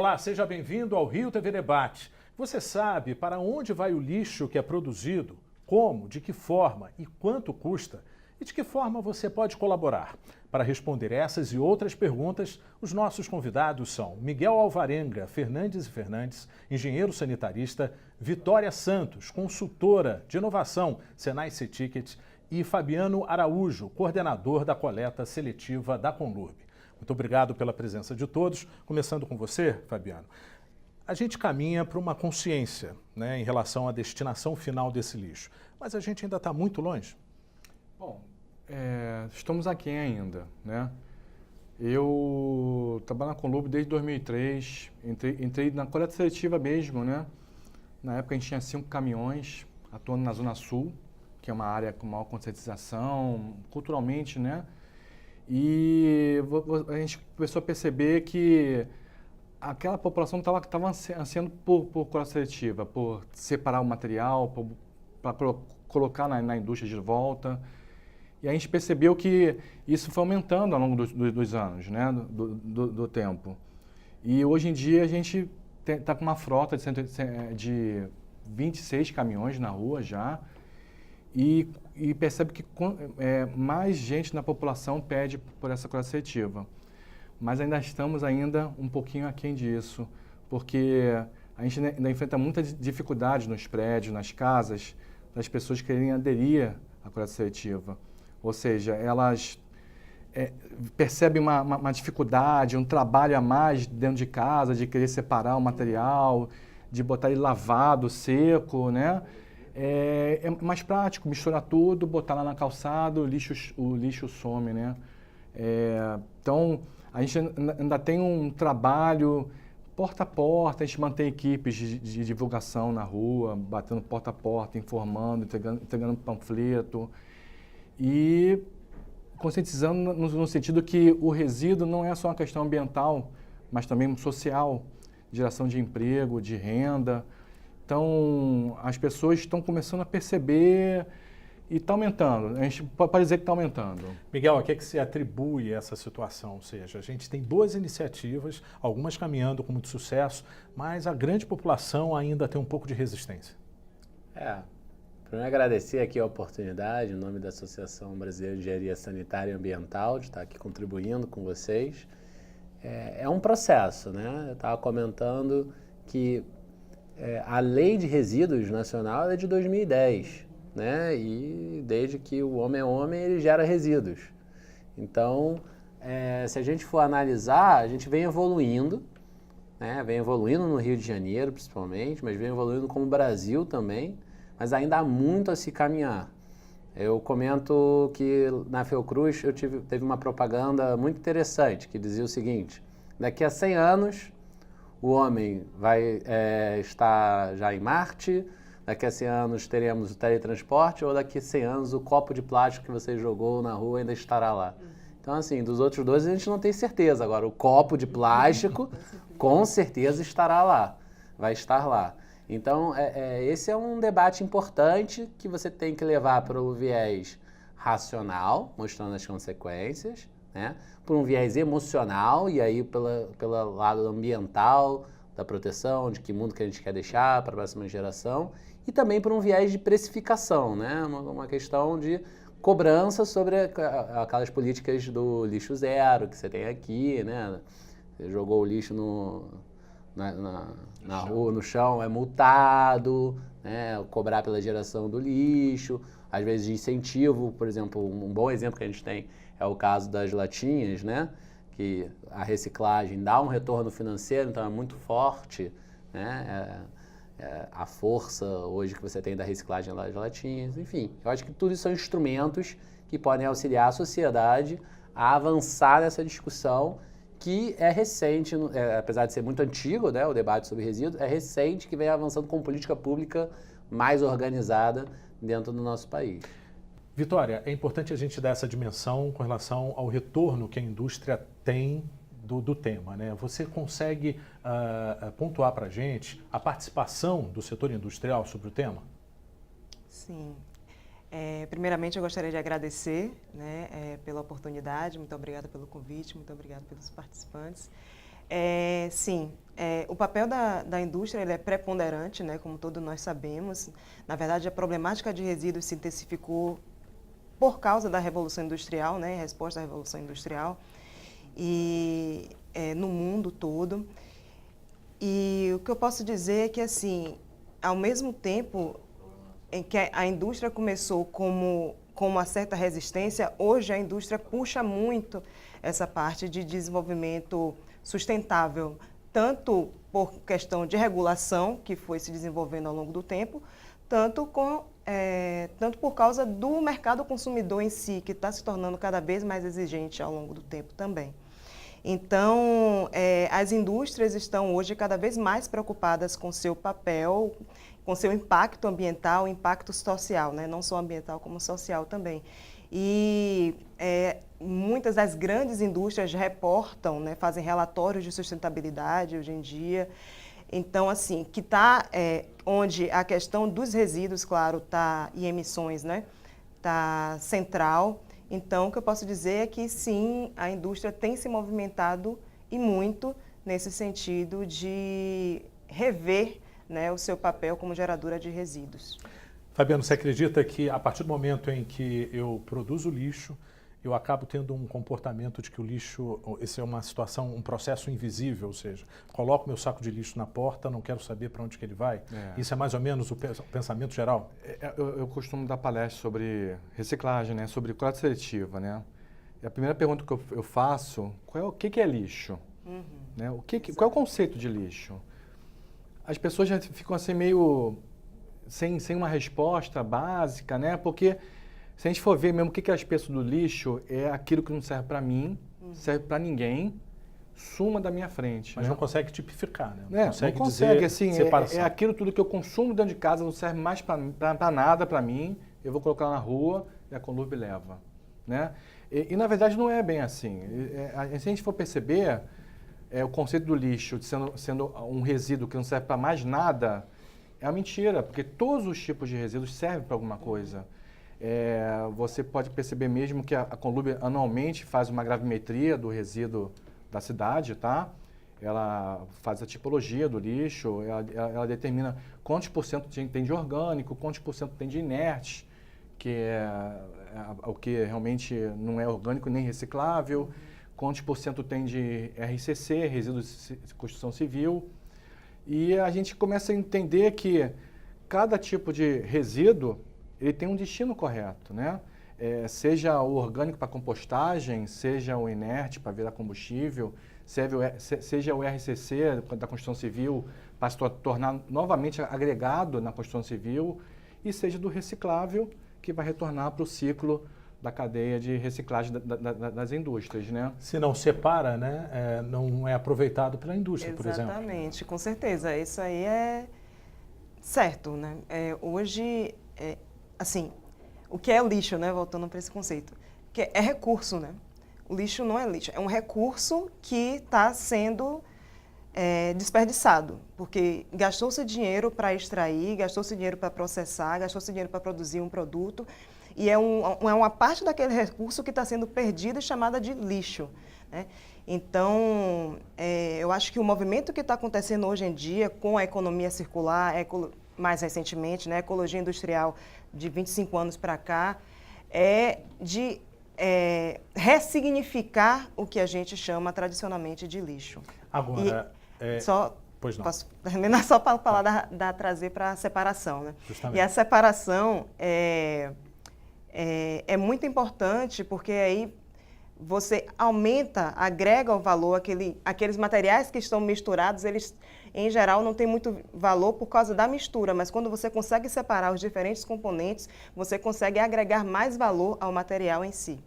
Olá, seja bem-vindo ao Rio TV Debate. Você sabe para onde vai o lixo que é produzido, como, de que forma e quanto custa? E de que forma você pode colaborar? Para responder essas e outras perguntas, os nossos convidados são Miguel Alvarenga Fernandes e Fernandes, engenheiro sanitarista, Vitória Santos, consultora de inovação, Senai C-Ticket, e Fabiano Araújo, coordenador da coleta seletiva da Conlurb. Muito obrigado pela presença de todos. Começando com você, Fabiano. A gente caminha para uma consciência, né, em relação à destinação final desse lixo, mas a gente ainda está muito longe? Bom, estamos aquém ainda, né? Eu trabalho na Conlurb desde 2003, entrei na coleta seletiva mesmo, né? Na época a gente tinha 5 caminhões atuando na Zona Sul, que é uma área com maior conscientização, culturalmente, né? E a gente começou a perceber que aquela população estava ansiando por coleta seletiva, por separar o material, para colocar na indústria de volta. E a gente percebeu que isso foi aumentando ao longo dos anos, né, do tempo. E hoje em dia a gente está com uma frota de 26 caminhões na rua já, e percebe que mais gente na população pede por essa coleta seletiva. Mas ainda estamos um pouquinho aquém disso, porque a gente ainda enfrenta muitas dificuldades nos prédios, nas casas, das pessoas quererem aderir à coleta seletiva. Ou seja, elas percebem uma dificuldade, um trabalho a mais dentro de casa, de querer separar o material, de botar ele lavado, seco, né? É mais prático, misturar tudo, botar lá na calçada, o lixo some, né? Então, a gente ainda tem um trabalho porta a porta, a gente mantém equipes de divulgação na rua, batendo porta a porta, informando, entregando panfleto e conscientizando no sentido que o resíduo não é só uma questão ambiental, mas também social, geração de emprego, de renda. Então, as pessoas estão começando a perceber e está aumentando. A gente pode dizer que está aumentando. Miguel, a que se atribui essa situação? Ou seja, a gente tem boas iniciativas, algumas caminhando com muito sucesso, mas a grande população ainda tem um pouco de resistência. Primeiro agradecer aqui a oportunidade, em nome da Associação Brasileira de Engenharia Sanitária e Ambiental, de estar aqui contribuindo com vocês. É um processo, né? Eu estava comentando que a Lei de Resíduos Nacional é de 2010, né? E desde que o homem é homem, ele gera resíduos. Então, se a gente for analisar, a gente vem evoluindo, né? Vem evoluindo no Rio de Janeiro, principalmente, mas vem evoluindo como o Brasil também, mas ainda há muito a se caminhar. Eu comento que na Fiocruz teve uma propaganda muito interessante, que dizia o seguinte: daqui a 100 anos, o homem vai estar já em Marte, daqui a 100 anos teremos o teletransporte, ou daqui a 100 anos o copo de plástico que você jogou na rua ainda estará lá. Então, assim, dos outros dois a gente não tem certeza. Agora, o copo de plástico com certeza estará lá, vai estar lá. Então, esse é um debate importante que você tem que levar para o viés racional, mostrando as consequências, né? Por um viés emocional, e aí pelo lado ambiental, da proteção, de que mundo que a gente quer deixar para a próxima geração, e também por um viés de precificação, né? Uma questão de cobrança sobre aquelas políticas do lixo zero que você tem aqui, né? Você jogou o lixo na rua, no chão, é multado, né? Cobrar pela geração do lixo, às vezes de incentivo. Por exemplo, um bom exemplo que a gente tem é o caso das latinhas, né? Que a reciclagem dá um retorno financeiro, então é muito forte, né? A força hoje que você tem da reciclagem das latinhas, enfim. Eu acho que tudo isso são instrumentos que podem auxiliar a sociedade a avançar nessa discussão que é recente, apesar de ser muito antigo, né, o debate sobre resíduos, é recente, que vem avançando com política pública mais organizada dentro do nosso país. Vitória, é importante a gente dar essa dimensão com relação ao retorno que a indústria tem do tema, né? Você consegue pontuar para a gente a participação do setor industrial sobre o tema? Sim. Primeiramente, eu gostaria de agradecer, né, pela oportunidade. Muito obrigada pelo convite, muito obrigada pelos participantes. Sim, o papel da indústria ele é preponderante, né, como todos nós sabemos. Na verdade, a problemática de resíduos se intensificou por causa da Revolução Industrial, né, resposta à Revolução Industrial, e no mundo todo. E o que eu posso dizer é que, assim, ao mesmo tempo em que a indústria começou com uma certa resistência, hoje a indústria puxa muito essa parte de desenvolvimento sustentável, tanto por questão de regulação, que foi se desenvolvendo ao longo do tempo, tanto por causa do mercado consumidor em si, que está se tornando cada vez mais exigente ao longo do tempo também. Então, as indústrias estão hoje cada vez mais preocupadas com seu papel, com seu impacto ambiental, impacto social, né? Não só ambiental como social também. E muitas das grandes indústrias reportam, né, fazem relatórios de sustentabilidade hoje em dia. Então, assim, que está onde a questão dos resíduos, claro, e emissões, né, está central. Então, o que eu posso dizer é que, sim, a indústria tem se movimentado e muito nesse sentido de rever, né, o seu papel como geradora de resíduos. Fabiano, você acredita que a partir do momento em que eu produzo lixo, eu acabo tendo um comportamento de que o lixo, esse é uma situação, um processo invisível, ou seja, coloco meu saco de lixo na porta, não quero saber para onde que ele vai? Isso é mais ou menos o pensamento geral? Eu costumo dar palestra sobre reciclagem, né, sobre coleta seletiva, né? E a primeira pergunta que eu faço, o que é lixo? Uhum. Né? Qual é o conceito de lixo? As pessoas já ficam assim meio sem uma resposta básica, né? Porque se a gente for ver mesmo o que é a espécie do lixo, é aquilo que não serve para mim, serve para ninguém, suma da minha frente. Mas né? não consegue tipificar, né? Não consegue dizer assim, separação. É aquilo tudo que eu consumo dentro de casa, não serve mais para nada para mim, eu vou colocar na rua e a Conlurb leva. Né? E na verdade não é bem assim. Se a gente for perceber, o conceito do lixo sendo um resíduo que não serve para mais nada, é uma mentira, porque todos os tipos de resíduos servem para alguma coisa. Você pode perceber mesmo que a Conlurb anualmente faz uma gravimetria do resíduo da cidade, tá? Ela faz a tipologia do lixo, ela determina quantos por cento tem de orgânico, quantos por cento tem de inerte, que é o que realmente não é orgânico nem reciclável, quantos por cento tem de RCC, resíduos de construção civil. E a gente começa a entender que cada tipo de resíduo ele tem um destino correto, né? Seja o orgânico para compostagem, seja o inerte para virar combustível, seja o RCC da construção civil para se tornar novamente agregado na construção civil, e seja do reciclável que vai retornar para o ciclo da cadeia de reciclagem das indústrias, né? Se não separa, né, não é aproveitado pela indústria, por exemplo. Exatamente, com certeza. Isso aí é certo, né? Hoje, assim, o que é lixo, né? Voltando para esse conceito, que é recurso, né? O lixo não é lixo, é um recurso que está sendo desperdiçado, porque gastou-se dinheiro para extrair, gastou-se dinheiro para processar, gastou-se dinheiro para produzir um produto, e é uma parte daquele recurso que está sendo perdida e chamada de lixo, né? Então, eu acho que o movimento que está acontecendo hoje em dia com a economia circular, mais recentemente, né, ecologia industrial de 25 anos para cá, é de ressignificar o que a gente chama tradicionalmente de lixo. Agora, pois não. Posso terminar só para falar trazer para a separação, né? Justamente. E a separação é muito importante, porque aí você agrega o valor, aqueles materiais que estão misturados, eles, em geral, não têm muito valor por causa da mistura, mas quando você consegue separar os diferentes componentes, você consegue agregar mais valor ao material em si.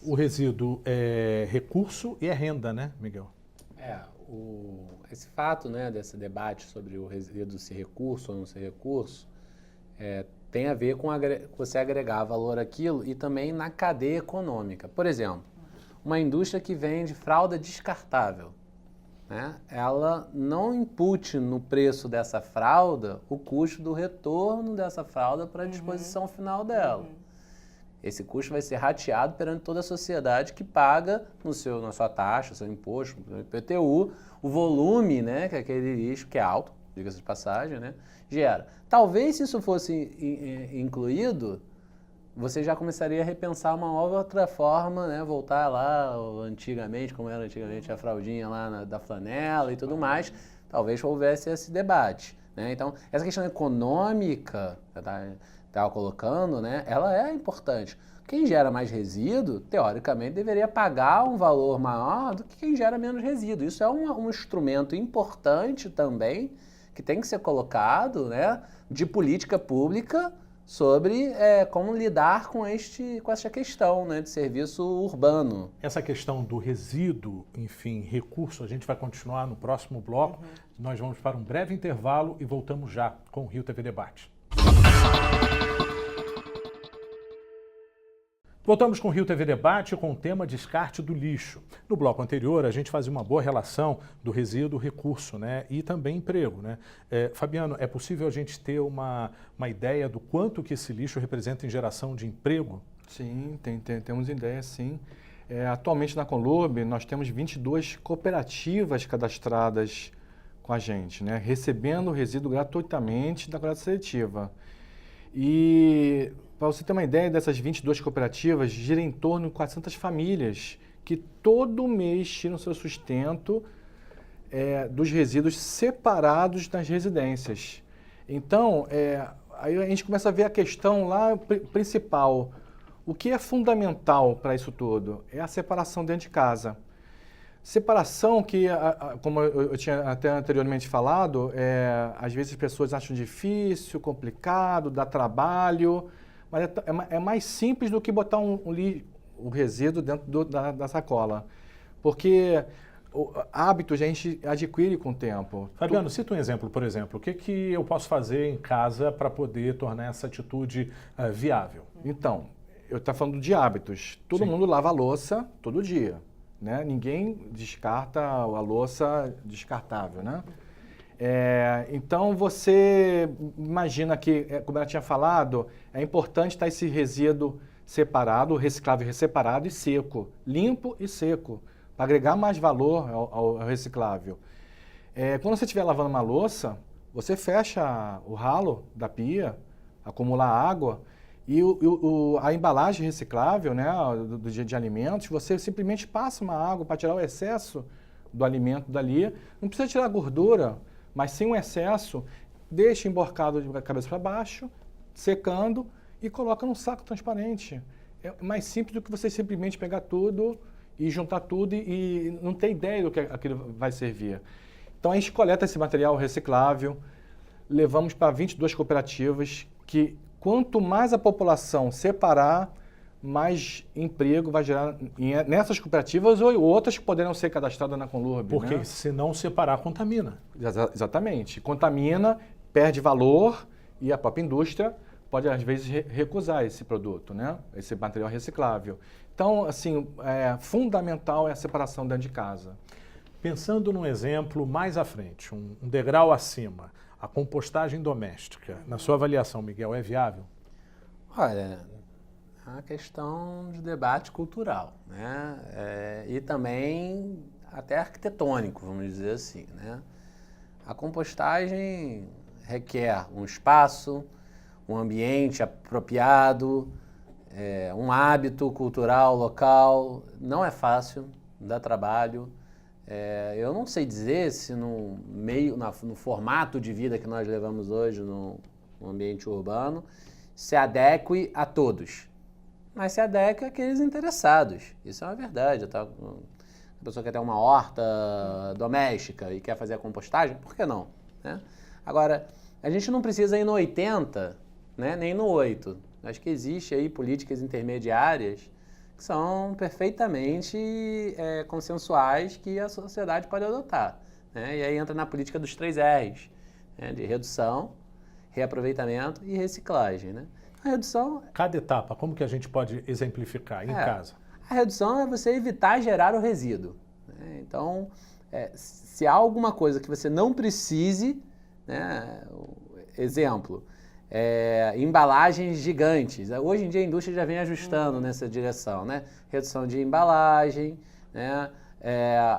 O resíduo é recurso e é renda, né, Miguel? Esse fato, né, desse debate sobre o resíduo ser recurso ou não ser recurso, tem a ver com você agregar valor àquilo e também na cadeia econômica. Por exemplo, uma indústria que vende fralda descartável, né, ela não impute no preço dessa fralda o custo do retorno dessa fralda para a disposição final dela. Esse custo vai ser rateado perante toda a sociedade que paga na sua taxa, seu imposto, no IPTU, o volume, né, que aquele lixo, que é alto, diga-se de passagem, né, gera. Talvez se isso fosse incluído, você já começaria a repensar uma outra forma, né, voltar lá antigamente, como era antigamente a fraldinha lá da flanela e tudo mais, talvez houvesse esse debate, né? Então, essa questão econômica, estava colocando, né, ela é importante. Quem gera mais resíduo, teoricamente, deveria pagar um valor maior do que quem gera menos resíduo. Isso é um instrumento importante também, que tem que ser colocado, né, de política pública sobre como lidar com essa questão, né, de serviço urbano. Essa questão do resíduo, enfim, recurso, a gente vai continuar no próximo bloco. Nós vamos para um breve intervalo e voltamos já com o Rio TV Debate. Voltamos com o Rio TV Debate com o tema descarte do lixo. No bloco anterior, a gente fazia uma boa relação do resíduo recurso, né? E também emprego, né? Fabiano, é possível a gente ter uma ideia do quanto que esse lixo representa em geração de emprego? Sim, temos ideia, sim. Atualmente na Conlurb, nós temos 22 cooperativas cadastradas com a gente, né? Recebendo o resíduo gratuitamente da coleta seletiva. E para você ter uma ideia, dessas 22 cooperativas, gira em torno de 400 famílias que todo mês tiram seu sustento dos resíduos separados nas residências. Então, aí a gente começa a ver a questão lá principal. O que é fundamental para isso tudo? É a separação dentro de casa. Separação que, como eu tinha até anteriormente falado, às vezes as pessoas acham difícil, complicado, dá trabalho, mas é mais simples do que botar o resíduo dentro da sacola. Porque hábitos a gente adquire com o tempo. Fabiano, cita um exemplo, por exemplo. O que eu posso fazer em casa para poder tornar essa atitude viável? Então, eu estou falando de hábitos. Todo mundo lava a louça todo dia. Né? Ninguém descarta a louça descartável, né? Então, você imagina que, como ela tinha falado, é importante estar esse resíduo separado, reciclável separado e seco, limpo e seco, para agregar mais valor ao reciclável. Quando você estiver lavando uma louça, você fecha o ralo da pia, acumula água, e a embalagem reciclável, né, de alimentos, você simplesmente passa uma água para tirar o excesso do alimento dali. Não precisa tirar a gordura, mas sim o excesso, deixa emborcado de cabeça para baixo, secando e coloca num saco transparente. É mais simples do que você simplesmente pegar tudo e juntar tudo e não ter ideia do que aquilo vai servir. Então a gente coleta esse material reciclável, levamos para 22 cooperativas que quanto mais a população separar, mais emprego vai gerar nessas cooperativas ou outras que poderão ser cadastradas na Conlurb. Porque né? se não separar, contamina. Exatamente. Contamina, perde valor e a própria indústria pode, às vezes, recusar esse produto, né? Esse material reciclável. Então, assim, fundamental é a separação dentro de casa. Pensando num exemplo mais à frente, um degrau acima, a compostagem doméstica, na sua avaliação, Miguel, é viável? Olha, é uma questão de debate cultural, né? E também até arquitetônico, vamos dizer assim, né? A compostagem requer um espaço, um ambiente apropriado, um hábito cultural local. Não é fácil, dá trabalho. Eu não sei dizer se no formato de vida que nós levamos hoje no ambiente urbano, se adeque a todos, mas se adeque àqueles interessados. Isso é uma verdade. A pessoa quer ter uma horta doméstica e quer fazer a compostagem, por que não? Né? Agora, a gente não precisa ir no 80, né, nem no 8. Acho que existe aí políticas intermediárias que são perfeitamente consensuais que a sociedade pode adotar. Né? E aí entra na política dos 3 R's, né? De redução, reaproveitamento e reciclagem. Né? A redução... Cada etapa, como que a gente pode exemplificar em casa? A redução é você evitar gerar o resíduo. Né? Então, se há alguma coisa que você não precise, né? Exemplo, embalagens gigantes. Hoje em dia a indústria já vem ajustando nessa direção, né? Redução de embalagem, né?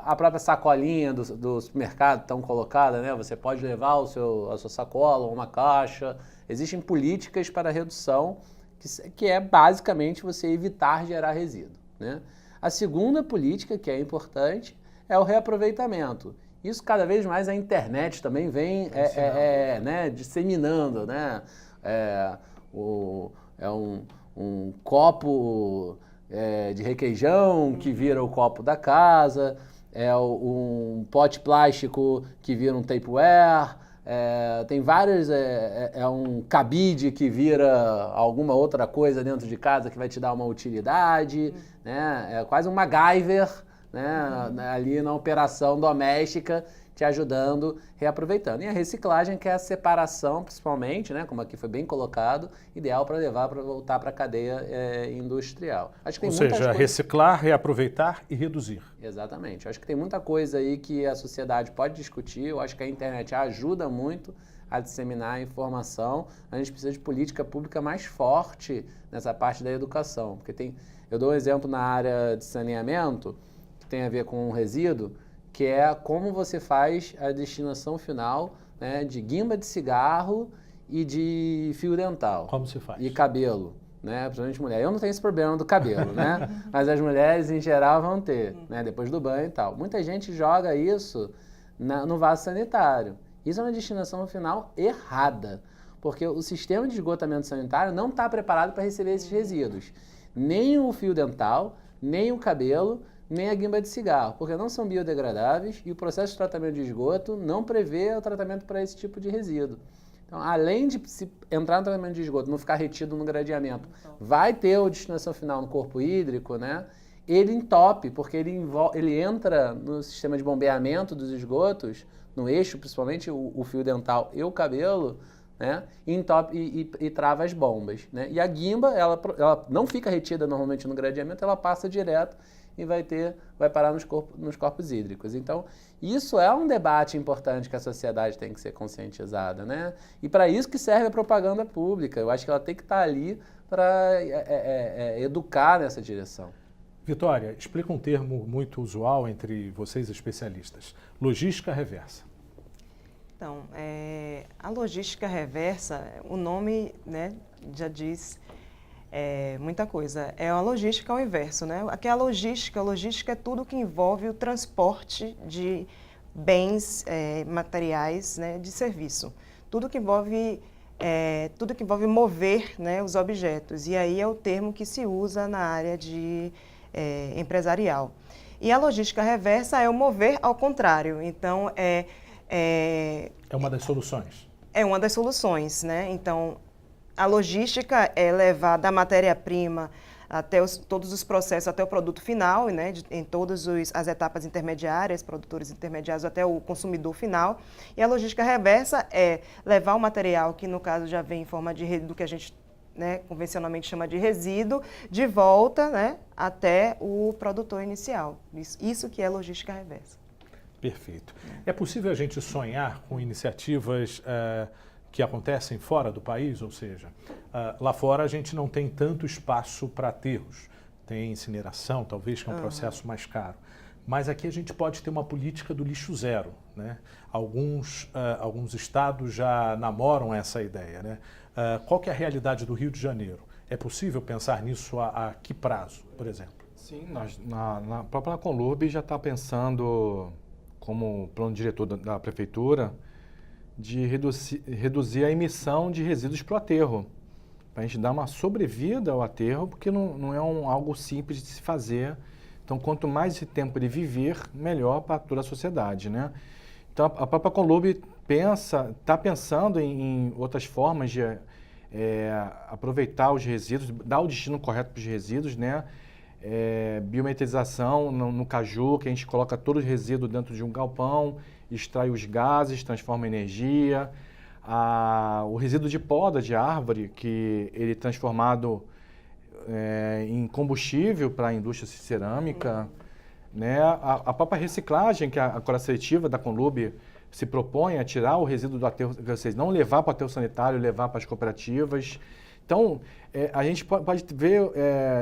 A própria sacolinha do supermercado tão colocada, né? Você pode levar a sua sacola ou uma caixa. Existem políticas para redução, que é basicamente você evitar gerar resíduo, né? A segunda política, que é importante, é o reaproveitamento. Isso cada vez mais a internet também vem né, disseminando, né? Um copo de requeijão que vira o copo da casa, um pote plástico que vira um Tupperware, tem vários, um cabide que vira alguma outra coisa dentro de casa que vai te dar uma utilidade, né? É quase um MacGyver, né? Ali na operação doméstica, te ajudando, reaproveitando. E a reciclagem, que é a separação, principalmente, né, como aqui foi bem colocado, ideal para voltar para a cadeia industrial. Acho que tem Ou seja, reciclar, reaproveitar e reduzir. Exatamente. Acho que tem muita coisa aí que a sociedade pode discutir. Eu acho que a internet ajuda muito a disseminar a informação. A gente precisa de política pública mais forte nessa parte da educação. Porque eu dou um exemplo na área de saneamento, que tem a ver com o resíduo, que é como você faz a destinação final, né, de guimba de cigarro e de fio dental. Como se faz? E cabelo, né, principalmente mulher. Eu não tenho esse problema do cabelo, né, mas as mulheres em geral vão ter, né, depois do banho e tal. Muita gente joga isso no vaso sanitário. Isso é uma destinação final errada, porque o sistema de esgotamento sanitário não está preparado para receber esses resíduos. Nem o fio dental, nem o cabelo, nem a guimba de cigarro, porque não são biodegradáveis e o processo de tratamento de esgoto não prevê o tratamento para esse tipo de resíduo. Então, além de se entrar no tratamento de esgoto, não ficar retido no gradeamento, vai ter a destinação final no corpo hídrico, né? Ele entope, porque ele entra no sistema de bombeamento dos esgotos, no eixo, principalmente o fio dental e o cabelo, né? E entope e trava as bombas, né? E a guimba, ela não fica retida normalmente no gradeamento, ela passa direto e vai parar nos corpos hídricos. Então, isso é um debate importante que a sociedade tem que ser conscientizada, né? E para isso que serve a propaganda pública. Eu acho que ela tem que estar ali para educar nessa direção. Vitória, explica um termo muito usual entre vocês especialistas. Logística reversa. Então, a logística reversa, o nome, né, já diz muita coisa. É uma logística ao inverso, né? Aqui a logística é tudo que envolve o transporte de bens materiais, né, de serviço. Tudo que envolve mover, né, os objetos. E aí é o termo que se usa na área empresarial. E a logística reversa é o mover ao contrário. Então, é uma das soluções. É uma das soluções, né? Então, a logística é levar da matéria-prima até todos os processos, até o produto final, né, em todas as etapas intermediárias, produtores intermediários até o consumidor final. E a logística reversa é levar o material, que no caso já vem em forma do que a gente, né, convencionalmente chama de resíduo, de volta, né, até o produtor inicial. Isso que é logística reversa. Perfeito. É possível a gente sonhar com iniciativas que acontecem fora do país, ou seja, lá fora a gente não tem tanto espaço para aterros, tem incineração, talvez, que é um processo mais caro, mas aqui a gente pode ter uma política do lixo zero, né? Alguns estados já namoram essa ideia, né? Qual que é a realidade do Rio de Janeiro? É possível pensar nisso a que prazo, por exemplo? Sim, na própria Conlurb já está pensando, como plano diretor da prefeitura, de reduzir a emissão de resíduos para o aterro, para a gente dar uma sobrevida ao aterro, porque não é algo simples de se fazer. Então, quanto mais esse tempo ele viver, melhor para toda a sociedade, né? Então, a própria Conlurb está pensando em outras formas de aproveitar os resíduos, dar o destino correto para os resíduos, né? Biometanização no caju, que a gente coloca todo o resíduo dentro de um galpão, extrai os gases, transforma em energia. O resíduo de poda de árvore, que ele é transformado em combustível para a indústria de cerâmica, né? A própria reciclagem que a coleta seletiva da Conlurb se propõe a tirar o resíduo do aterro, ou seja, não levar para o aterro sanitário, levar para as cooperativas. Então, a gente pode ver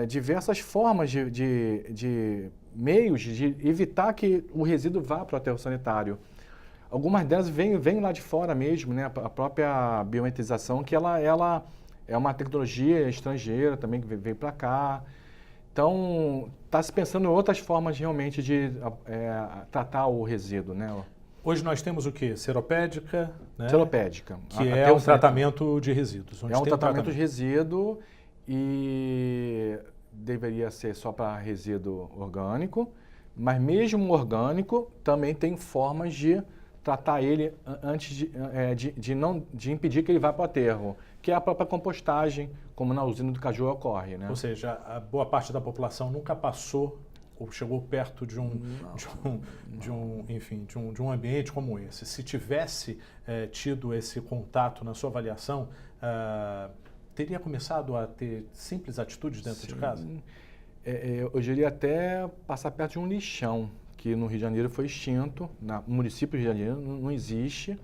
diversas formas de meios de evitar que o resíduo vá para o aterro sanitário. Algumas delas vêm lá de fora mesmo, né? A própria biometrização, que ela é uma tecnologia estrangeira também que veio para cá. Então, está se pensando em outras formas realmente de tratar o resíduo, né? Hoje nós temos o quê? Seropédica, né? Seropédica. Que é um tratamento de resíduos. É um tratamento de resíduo e deveria ser só para resíduo orgânico, mas mesmo orgânico também tem formas de tratar ele antes de impedir que ele vá para o aterro, que é a própria compostagem, como na usina do Caju ocorre, né? Ou seja, a boa parte da população nunca passou ou chegou perto de um ambiente como esse. Se tivesse tido esse contato na sua avaliação, teria começado a ter simples atitudes dentro de casa? Eu diria até passar perto de um lixão, que no Rio de Janeiro foi extinto, no município do Rio de Janeiro não existe.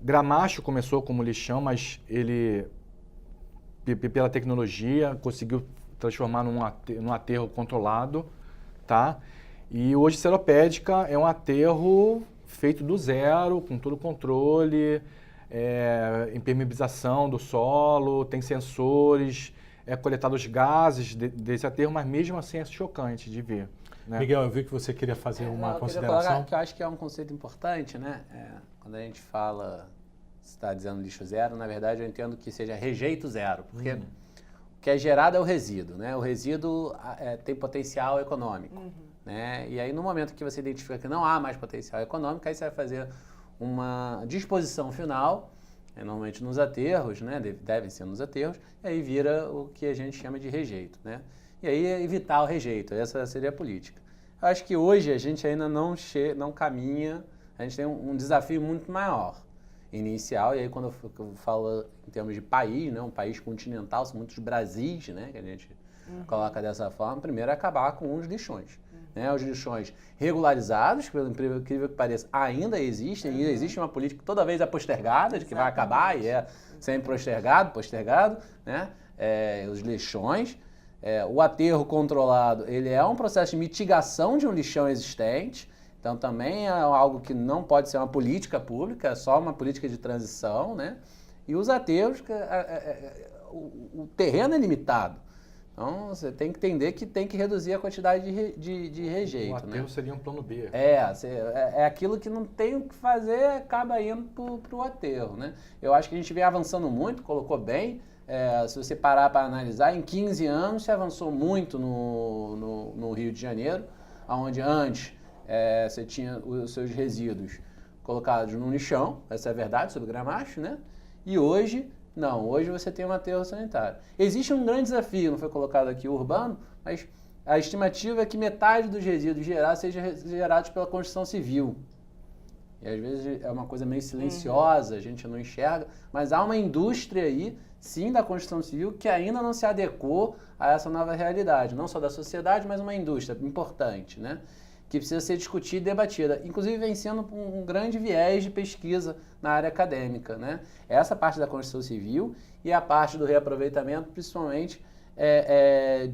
Gramacho começou como lixão, mas ele, pela tecnologia, conseguiu transformar num aterro controlado, tá? E hoje Seropédica é um aterro feito do zero, com todo o controle, impermeabilização do solo, tem sensores, coletado os gases desse aterro, mas mesmo assim é chocante de ver. Né? Miguel, eu vi que você queria fazer uma eu consideração. queria colocar que eu acho que é um conceito importante, né? Quando a gente fala, você está dizendo lixo zero, na verdade eu entendo que seja rejeito zero, porque o que é gerado é o resíduo, né? O resíduo tem potencial econômico, né? E aí no momento que você identifica que não há mais potencial econômico, aí você vai fazer uma disposição final, normalmente nos aterros, né? Devem ser nos aterros, e aí vira o que a gente chama de rejeito, né? E aí evitar o rejeito, essa seria a política. Eu acho que hoje a gente ainda não caminha, a gente tem um desafio muito maior, inicial, e aí quando eu falo em termos de país, né, um país continental, são muitos Brasis, né, que a gente coloca dessa forma, primeiro é acabar com os lixões. Né, os lixões regularizados, que pelo incrível que pareça, ainda existem, e existe uma política toda vez postergada, de que vai acabar, e é sempre postergado, né, os lixões. O aterro controlado, ele é um processo de mitigação de um lixão existente, então também é algo que não pode ser uma política pública, é só uma política de transição, né? E os aterros, o terreno é limitado, então você tem que entender que tem que reduzir a quantidade de rejeito. O aterro, né? Seria um plano B. É aquilo que não tem o que fazer, acaba indo para o aterro, né? Eu acho que a gente vem avançando muito, colocou bem. Se você parar para analisar, em 15 anos se avançou muito no Rio de Janeiro, onde antes você tinha os seus resíduos colocados num lixão, essa é a verdade, sobre o Gramacho, né? E hoje, não, hoje você tem um aterro sanitário. Existe um grande desafio, não foi colocado aqui o urbano, mas a estimativa é que metade dos resíduos gerados sejam gerados pela construção civil. E às vezes é uma coisa meio silenciosa, a gente não enxerga, mas há uma indústria aí, sim, da construção civil, que ainda não se adequou a essa nova realidade, não só da sociedade, mas uma indústria importante, né? Que precisa ser discutida e debatida, inclusive vem sendo um grande viés de pesquisa na área acadêmica, né? Essa parte da construção civil e a parte do reaproveitamento, principalmente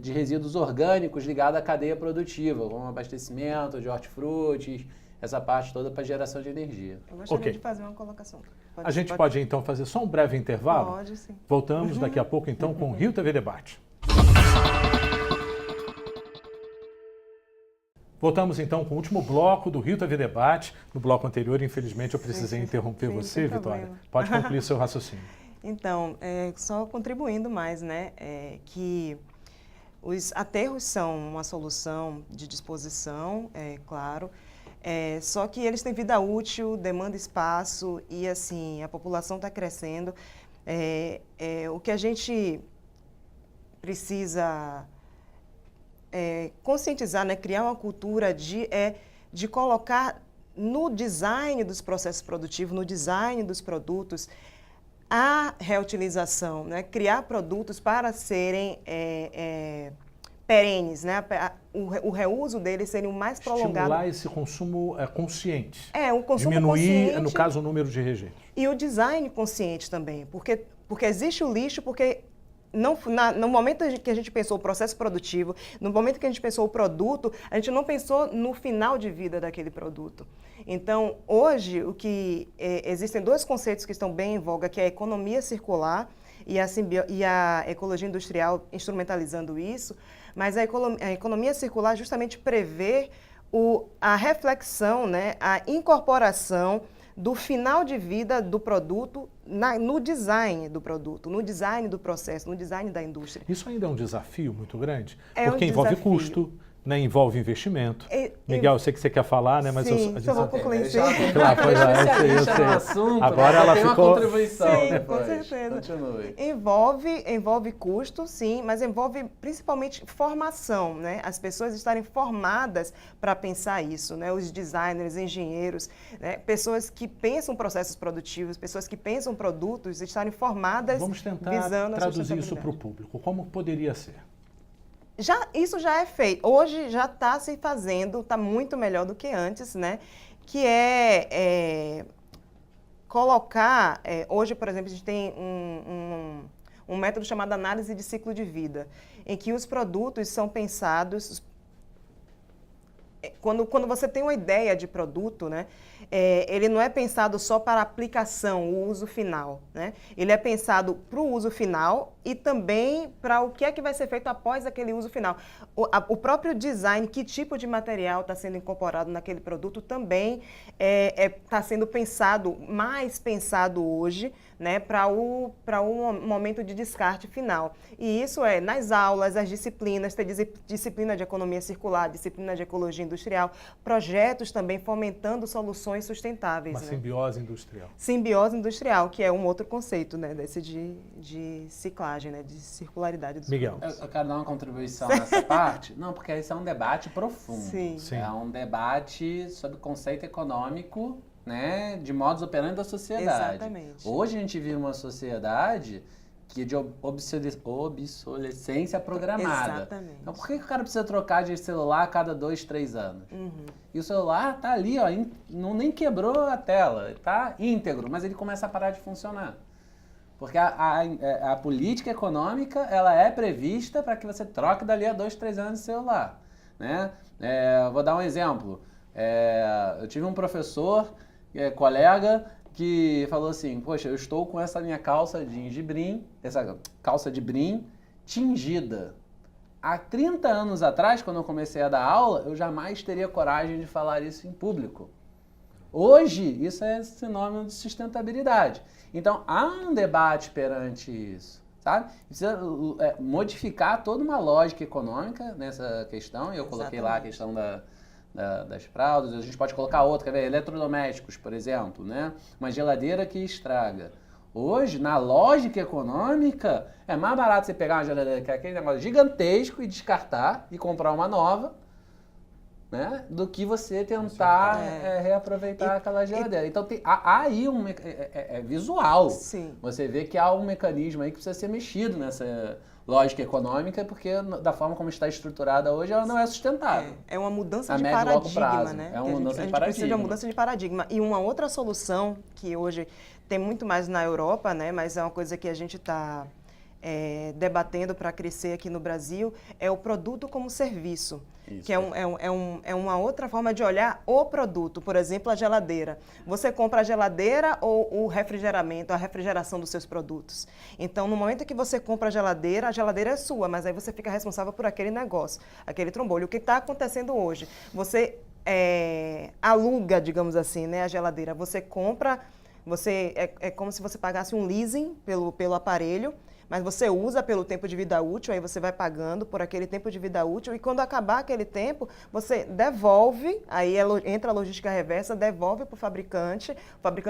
de resíduos orgânicos ligados à cadeia produtiva, como abastecimento de hortifrutis, essa parte toda para geração de energia. Eu gostaria de fazer uma colocação. A gente pode então fazer só um breve intervalo? Pode, sim. Voltamos daqui a pouco então com o Rio TV Debate. Voltamos então com o último bloco do Rio TV Debate. No bloco anterior, infelizmente, eu precisei interromper você, Vitória. Pode concluir seu raciocínio. Então, só contribuindo mais, né, que os aterros são uma solução de disposição, claro, só que eles têm vida útil, demandam espaço e, assim, a população está crescendo. O que a gente precisa conscientizar, né, criar uma cultura de colocar no design dos processos produtivos, no design dos produtos, a reutilização, né, criar produtos para serem perenes, né? O reuso deles seria o mais prolongado. Estimular esse consumo consciente. O consumo diminuir, consciente. no caso, o número de rejeitos. E o design consciente também, porque existe o lixo, porque no momento que a gente pensou o processo produtivo, no momento que a gente pensou o produto, a gente não pensou no final de vida daquele produto. Então, hoje, existem dois conceitos que estão bem em voga, que é a economia circular e a ecologia industrial instrumentalizando isso, mas a economia circular justamente prevê a reflexão, né, a incorporação do final de vida do produto no design do produto, no design do processo, no design da indústria. Isso ainda é um desafio muito grande, porque porque envolve custo, né, envolve investimento. Miguel, eu sei que você quer falar, né? Mas sim, eu vou concluir. Claro, pois é, eu sei. Agora ela ficou... uma contribuição. Sim, depois. com certeza. Continue. Envolve custo, sim, mas envolve principalmente formação, né? As pessoas estarem formadas para pensar isso, né? Os designers, engenheiros, né? Pessoas que pensam processos produtivos, pessoas que pensam produtos, estarem formadas Vamos tentar visando traduzir isso para o público. Como poderia ser? Isso já é feito. Hoje já está se fazendo, está muito melhor do que antes, né? Que colocar... hoje, por exemplo, a gente tem um método chamado análise de ciclo de vida, em que os produtos são pensados... Quando você tem uma ideia de produto, né, ele não é pensado só para aplicação, o uso final, né? Ele é pensado para o uso final e também para o que é que vai ser feito após aquele uso final. O próprio design, que tipo de material está sendo incorporado naquele produto também está sendo mais pensado hoje, né, para o momento de descarte final. E isso nas aulas, as disciplinas, tem disciplina de economia circular, disciplina de ecologia industrial, projetos também fomentando soluções sustentáveis. Uma simbiose industrial. Simbiose industrial, que é um outro conceito, né, desse de ciclagem, né, de circularidade dos Miguel. produtos. Eu quero dar uma contribuição nessa parte. Não, porque esse é um debate profundo. Sim. É um debate sobre o conceito econômico, né, de modus operandi da sociedade. Exatamente. Hoje a gente vive uma sociedade que é de obsolescência programada. Exatamente. Então por que o cara precisa trocar de celular a cada 2, 3 anos? Uhum. E o celular tá ali, ó, nem quebrou a tela, tá íntegro, mas ele começa a parar de funcionar. Porque a política econômica, ela é prevista para que você troque dali a 2, 3 anos de celular, né? Vou dar um exemplo. Eu tive um professor, colega, que falou assim, poxa, eu estou com essa minha calça de brim, essa calça de brim tingida. Há 30 anos atrás, quando eu comecei a dar aula, eu jamais teria coragem de falar isso em público. Hoje, isso é sinônimo de sustentabilidade. Então, há um debate perante isso, sabe? Precisa modificar toda uma lógica econômica nessa questão, e eu coloquei lá a questão das fraldas, a gente pode colocar outra, quer ver, eletrodomésticos, por exemplo, né? Uma geladeira que estraga. Hoje, na lógica econômica, é mais barato você pegar uma geladeira que é aquele negócio gigantesco e descartar e comprar uma nova, né? Do que você tentar reaproveitar aquela geladeira. Então, há aí visual. Sim. Você vê que há um mecanismo aí que precisa ser mexido nessa lógica econômica, porque da forma como está estruturada hoje, ela não é sustentável. É uma mudança A de médio e longo paradigma, prazo. né? É uma mudança de a gente paradigma. precisa de uma mudança de paradigma. E uma outra solução, que hoje tem muito mais na Europa, né? Mas é uma coisa que a gente está debatendo para crescer aqui no Brasil, é o produto como serviço. Isso. Que é uma outra forma de olhar o produto. Por exemplo, a geladeira. Você compra a geladeira ou o refrigeramento, a refrigeração dos seus produtos. Então, no momento que você compra a geladeira é sua, mas aí você fica responsável por aquele negócio, aquele trombolho. O que está acontecendo hoje? Você aluga, digamos assim, né, a geladeira. Você compra, é como se você pagasse um leasing pelo aparelho, mas você usa pelo tempo de vida útil, aí você vai pagando por aquele tempo de vida útil, e quando acabar aquele tempo, você devolve, aí entra a logística reversa, devolve para o fabricante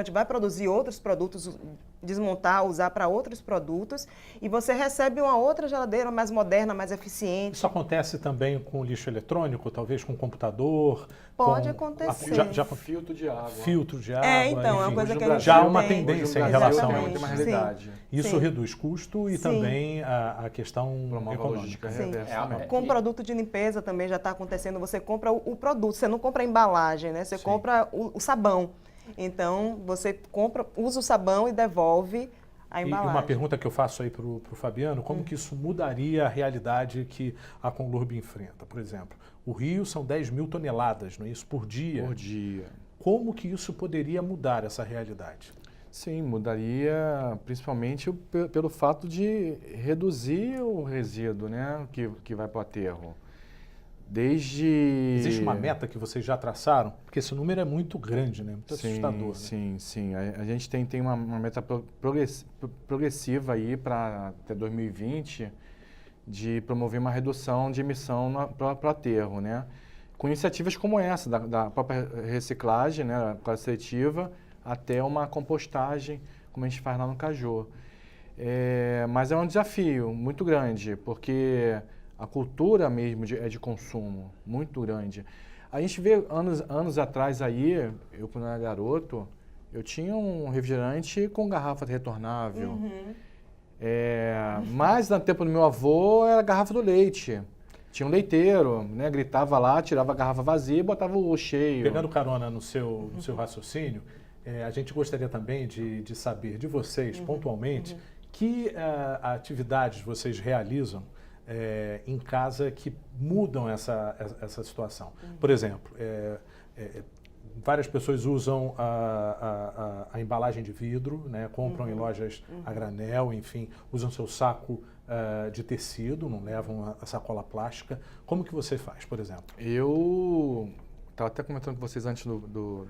vai produzir outros produtos, desmontar, usar para outros produtos, e você recebe uma outra geladeira mais moderna, mais eficiente. Isso acontece também com lixo eletrônico, talvez com computador? Pode acontecer. Filtro de água. Filtro de água. Então, enfim, é uma coisa que a gente já há uma tem. tendência em relação a tem uma realidade. Isso Sim. reduz custo custo e Sim. também a questão Promove a econômica. logística Sim. reversa também. Com produto de limpeza também já está acontecendo, você compra o produto, você não compra a embalagem, né? Você Sim. compra o sabão. Então, você compra, usa o sabão e devolve a E embalagem. uma pergunta que eu faço aí para o Fabiano, como que isso mudaria a realidade que a Conlurb enfrenta? Por exemplo, o Rio são 10 mil toneladas, não é isso, por dia? Por dia. Como que isso poderia mudar essa realidade? Sim, mudaria principalmente pelo fato de reduzir o resíduo, né, que vai para o aterro. Existe uma meta que vocês já traçaram? Porque esse número é muito grande, né? Muito assustador. Né? Sim. A gente tem uma meta progressiva aí para até 2020 de promover uma redução de emissão para o aterro, né? Com iniciativas como essa, da própria reciclagem, né, a coleta seletiva, até uma compostagem, como a gente faz lá no Cajô. Mas é um desafio muito grande, porque a cultura mesmo é de consumo, muito grande. A gente vê anos atrás aí, eu quando era garoto, eu tinha um refrigerante com garrafa retornável. Uhum. Mas no tempo do meu avô era a garrafa do leite. Tinha um leiteiro, né? Gritava lá, tirava a garrafa vazia e botava o cheio. Pegando carona no seu raciocínio, a gente gostaria também de saber de vocês, pontualmente, que atividades vocês realizam em casa que mudam essa situação. Por exemplo, várias pessoas usam a embalagem de vidro, né, compram em lojas a granel, enfim, usam seu saco de tecido, não levam a sacola plástica. Como que você faz, por exemplo? Eu estava até comentando com vocês antes do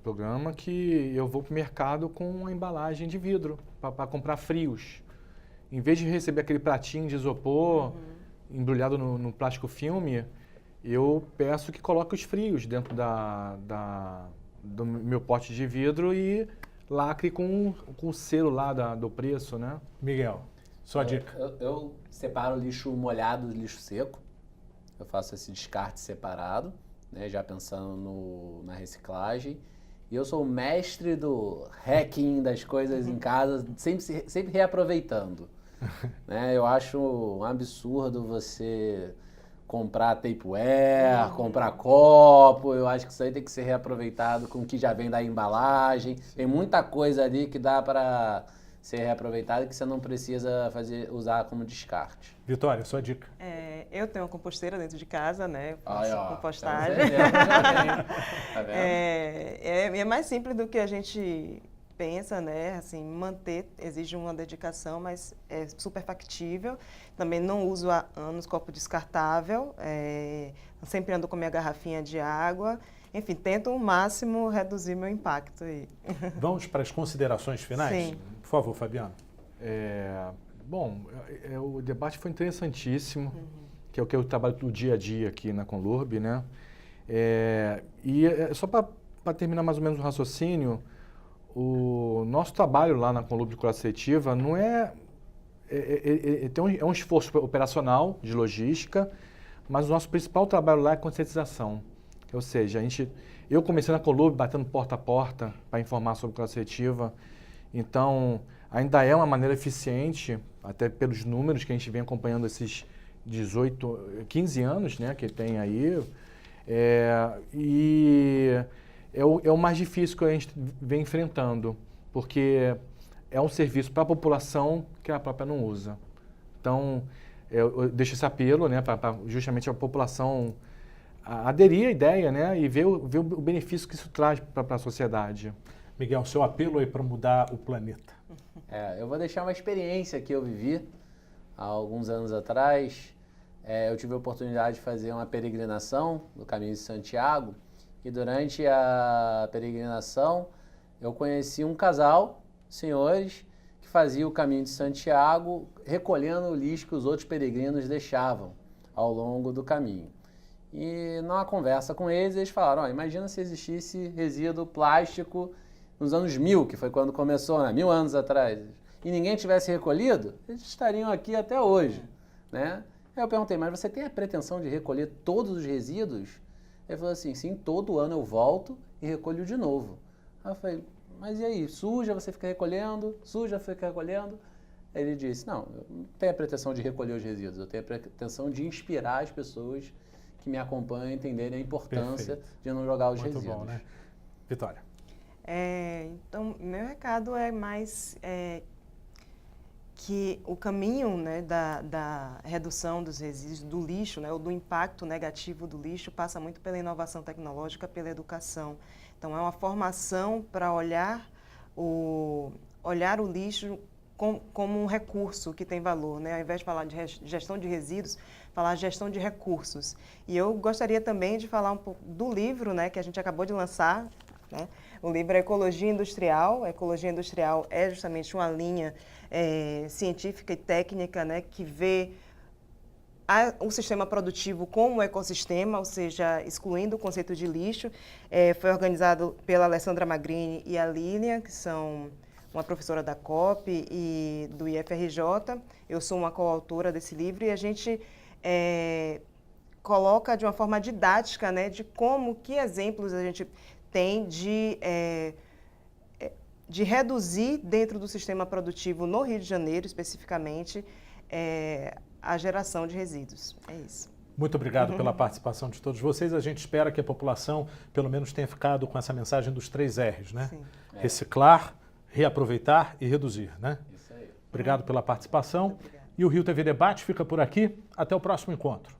programa que eu vou para o mercado com uma embalagem de vidro para comprar frios. Em vez de receber aquele pratinho de isopor embrulhado no plástico filme, eu peço que coloque os frios dentro do meu pote de vidro e lacre com o selo lá do preço, né? Miguel, sua dica. Eu separo lixo molhado do lixo seco. Eu faço esse descarte separado, né, já pensando na reciclagem. E eu sou o mestre do hacking das coisas em casa, sempre reaproveitando. Né? Eu acho um absurdo você comprar Tupperware, comprar copo. Eu acho que isso aí tem que ser reaproveitado com o que já vem da embalagem. Tem muita coisa ali que dá para ser reaproveitada que você não precisa usar como descarte. Vitória, sua dica. Eu tenho uma composteira dentro de casa, né? Aí, Faço ó, compostagem. Tá vendo? É mais simples do que a gente pensa, né? Assim, manter exige uma dedicação, mas é super factível. Também não uso há anos copo descartável. Sempre ando com minha garrafinha de água. Enfim, tento ao máximo reduzir meu impacto aí. Vamos para as considerações finais? Sim. Por favor, Fabiano. Bom, o debate foi interessantíssimo, que é o que eu trabalho do dia a dia aqui na Conlurb, né? Só para terminar mais ou menos o raciocínio, o nosso trabalho lá na Conlurb de coleta seletiva não é um esforço operacional de logística, mas o nosso principal trabalho lá é conscientização. Ou seja, eu comecei na Conlurb batendo porta a porta para informar sobre coleta seletiva. Então, ainda é uma maneira eficiente, até pelos números que a gente vem acompanhando esses 15 anos, né, que tem aí. É o mais difícil que a gente vem enfrentando, porque é um serviço para a população que a própria não usa. Então, eu deixo esse apelo, né, para justamente a população aderir à ideia, né, e ver o benefício que isso traz para a sociedade. Miguel, seu apelo aí para mudar o planeta. Eu vou deixar uma experiência que eu vivi há alguns anos atrás. Eu tive a oportunidade de fazer uma peregrinação no Caminho de Santiago e durante a peregrinação eu conheci um casal, senhores, que fazia o Caminho de Santiago recolhendo o lixo que os outros peregrinos deixavam ao longo do caminho. E numa conversa com eles falaram, imagina se existisse resíduo plástico nos anos 1000, que foi quando começou, né? 1000 anos atrás, e ninguém tivesse recolhido, eles estariam aqui até hoje, né? Aí eu perguntei, mas você tem a pretensão de recolher todos os resíduos? Ele falou assim, sim, todo ano eu volto e recolho de novo. Aí eu falei, mas e aí, suja você fica recolhendo? Suja você fica recolhendo? Ele disse, não, eu não tenho a pretensão de recolher os resíduos, eu tenho a pretensão de inspirar as pessoas que me acompanham a entenderem a importância de não jogar os Muito resíduos. bom, né? Vitória. Então, meu recado é mais que o caminho, né, da redução dos resíduos, do lixo, né, ou do impacto negativo do lixo, passa muito pela inovação tecnológica, pela educação. Então, é uma formação para olhar o lixo como um recurso que tem valor, né? Ao invés de falar de gestão de resíduos, falar de gestão de recursos. E eu gostaria também de falar um pouco do livro, né, que a gente acabou de lançar, né? O livro é Ecologia Industrial. A Ecologia Industrial é justamente uma linha científica e técnica, né, que vê o sistema produtivo como um ecossistema, ou seja, excluindo o conceito de lixo. Foi organizado pela Alessandra Magrini e a Lilian, que são uma professora da COP e do IFRJ. Eu sou uma coautora desse livro e a gente coloca de uma forma didática, né, de que exemplos a gente tem de reduzir dentro do sistema produtivo no Rio de Janeiro, especificamente, a geração de resíduos. É isso. Muito obrigado pela participação de todos vocês. A gente espera que a população, pelo menos, tenha ficado com essa mensagem dos 3 R's, né? Sim. Reciclar, reaproveitar e reduzir, né? Isso aí. Obrigado pela participação. E o Rio TV Debate fica por aqui. Até o próximo encontro.